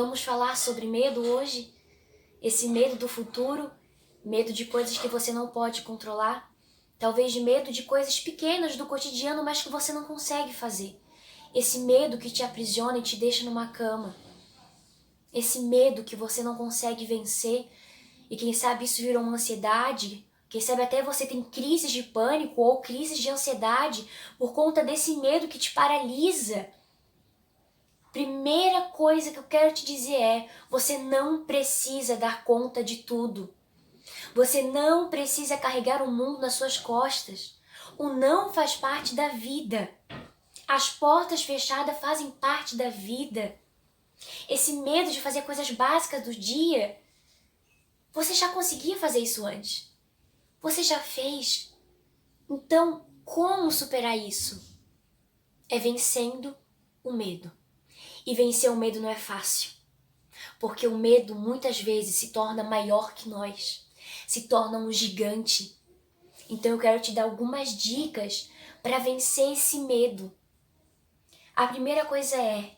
Vamos falar sobre medo hoje? Esse medo do futuro, medo de coisas que você não pode controlar, talvez medo de coisas pequenas do cotidiano, mas que você não consegue fazer. Esse medo que te aprisiona e te deixa numa cama. Esse medo que você não consegue vencer e quem sabe isso virou uma ansiedade, quem sabe até você tem crises de pânico ou crises de ansiedade por conta desse medo que te paralisa. Primeira coisa que eu quero te dizer é, você não precisa dar conta de tudo. Você não precisa carregar o mundo nas suas costas. O não faz parte da vida. As portas fechadas fazem parte da vida. Esse medo de fazer coisas básicas do dia, você já conseguia fazer isso antes. Você já fez. Então, como superar isso? É vencendo o medo. E vencer o medo não é fácil. Porque o medo muitas vezes se torna maior que nós. Se torna um gigante. Então eu quero te dar algumas dicas para vencer esse medo. A primeira coisa é,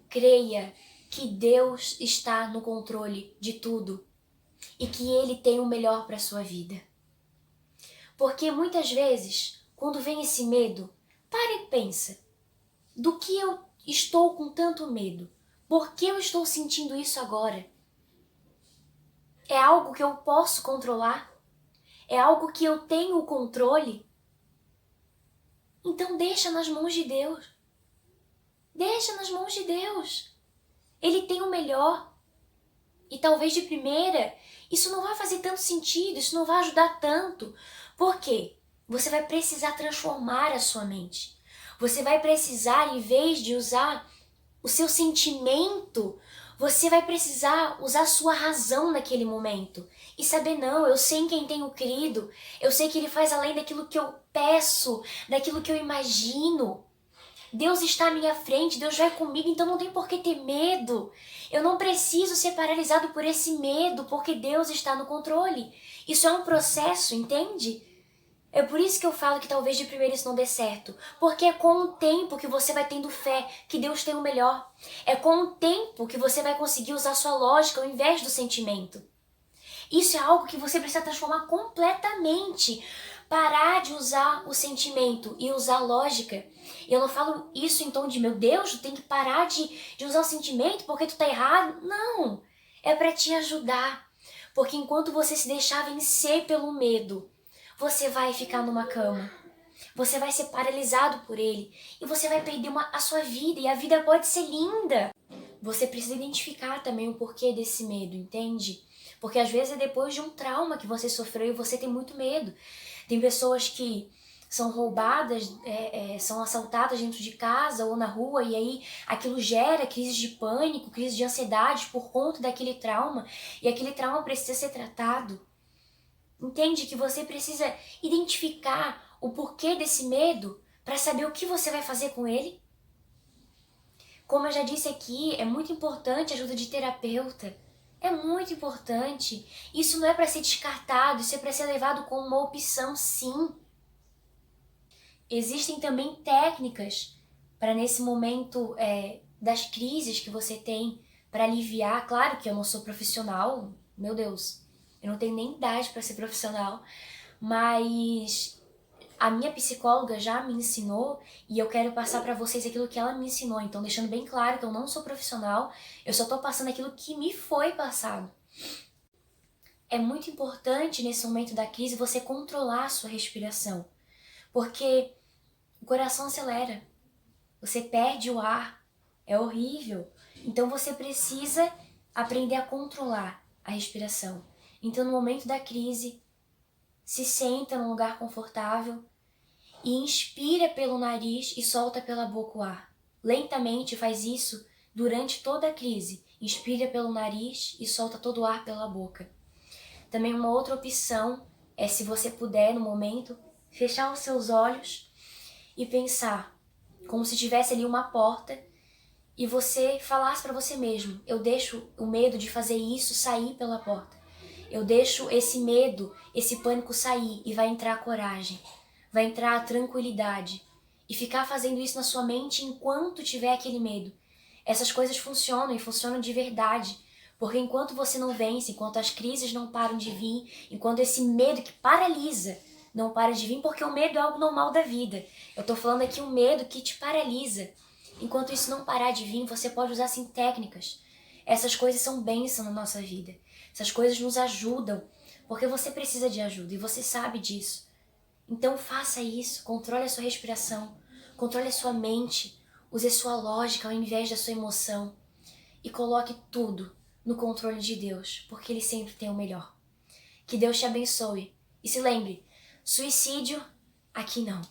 creia que Deus está no controle de tudo e que Ele tem o melhor para a sua vida. Porque muitas vezes, quando vem esse medo, para e pensa, do que eu estou com tanto medo? Por que eu estou sentindo isso agora? É algo que eu posso controlar? É algo que eu tenho o controle? Então deixa nas mãos de Deus. Deixa nas mãos de Deus. Ele tem o melhor. E talvez de primeira, isso não vai fazer tanto sentido, isso não vai ajudar tanto. Por quê? Você vai precisar transformar a sua mente. Você vai precisar, em vez de usar o seu sentimento, você vai precisar usar a sua razão naquele momento. E saber, não, eu sei em quem tenho crido, eu sei que Ele faz além daquilo que eu peço, daquilo que eu imagino. Deus está à minha frente, Deus vai comigo, então não tem por que ter medo. Eu não preciso ser paralisado por esse medo, porque Deus está no controle. Isso é um processo, entende? É por isso que eu falo que talvez de primeiro isso não dê certo. Porque é com o tempo que você vai tendo fé que Deus tem o melhor. É com o tempo que você vai conseguir usar sua lógica ao invés do sentimento. Isso é algo que você precisa transformar completamente. Parar de usar o sentimento e usar a lógica. Eu não falo isso em tom de, meu Deus, tu tem que parar de usar o sentimento porque tu tá errado. Não, é para te ajudar. Porque enquanto você se deixar vencer pelo medo, você vai ficar numa cama. Você vai ser paralisado por ele. E você vai perder a sua vida. E a vida pode ser linda. Você precisa identificar também o porquê desse medo, entende? Porque às vezes é depois de um trauma que você sofreu e você tem muito medo. Tem pessoas que são roubadas, são assaltadas dentro de casa ou na rua e aí aquilo gera crise de pânico, crise de ansiedade por conta daquele trauma e aquele trauma precisa ser tratado. Entende que você precisa identificar o porquê desse medo para saber o que você vai fazer com ele? Como eu já disse aqui, é muito importante a ajuda de terapeuta. É muito importante. Isso não é para ser descartado, isso é para ser levado como uma opção, sim. Existem também técnicas para nesse momento das crises que você tem para aliviar. Claro que eu não sou profissional, meu Deus, eu não tenho nem idade para ser profissional, mas a minha psicóloga já me ensinou e eu quero passar para vocês aquilo que ela me ensinou. Então, deixando bem claro que eu não sou profissional, eu só tô passando aquilo que me foi passado. É muito importante nesse momento da crise você controlar a sua respiração, porque o coração acelera, você perde o ar, é horrível. Então você precisa aprender a controlar a respiração. Então no momento da crise, se senta num lugar confortável e inspira pelo nariz e solta pela boca o ar. Lentamente faz isso durante toda a crise. Inspira pelo nariz e solta todo o ar pela boca. Também uma outra opção é, se você puder no momento, fechar os seus olhos e pensar como se tivesse ali uma porta e você falasse para você mesmo, eu deixo o medo de fazer isso sair pela porta. Eu deixo esse medo, esse pânico sair e vai entrar a coragem, vai entrar a tranquilidade. E ficar fazendo isso na sua mente enquanto tiver aquele medo. Essas coisas funcionam e funcionam de verdade. Porque enquanto você não vence, enquanto as crises não param de vir, enquanto esse medo que paralisa não para de vir, porque o medo é algo normal da vida. Eu tô falando aqui um medo que te paralisa. Enquanto isso não parar de vir, você pode usar sim técnicas. Essas coisas são bênção na nossa vida. Essas coisas nos ajudam, porque você precisa de ajuda e você sabe disso. Então faça isso, controle a sua respiração, controle a sua mente, use a sua lógica ao invés da sua emoção e coloque tudo no controle de Deus, porque Ele sempre tem o melhor. Que Deus te abençoe. E se lembre, suicídio aqui não.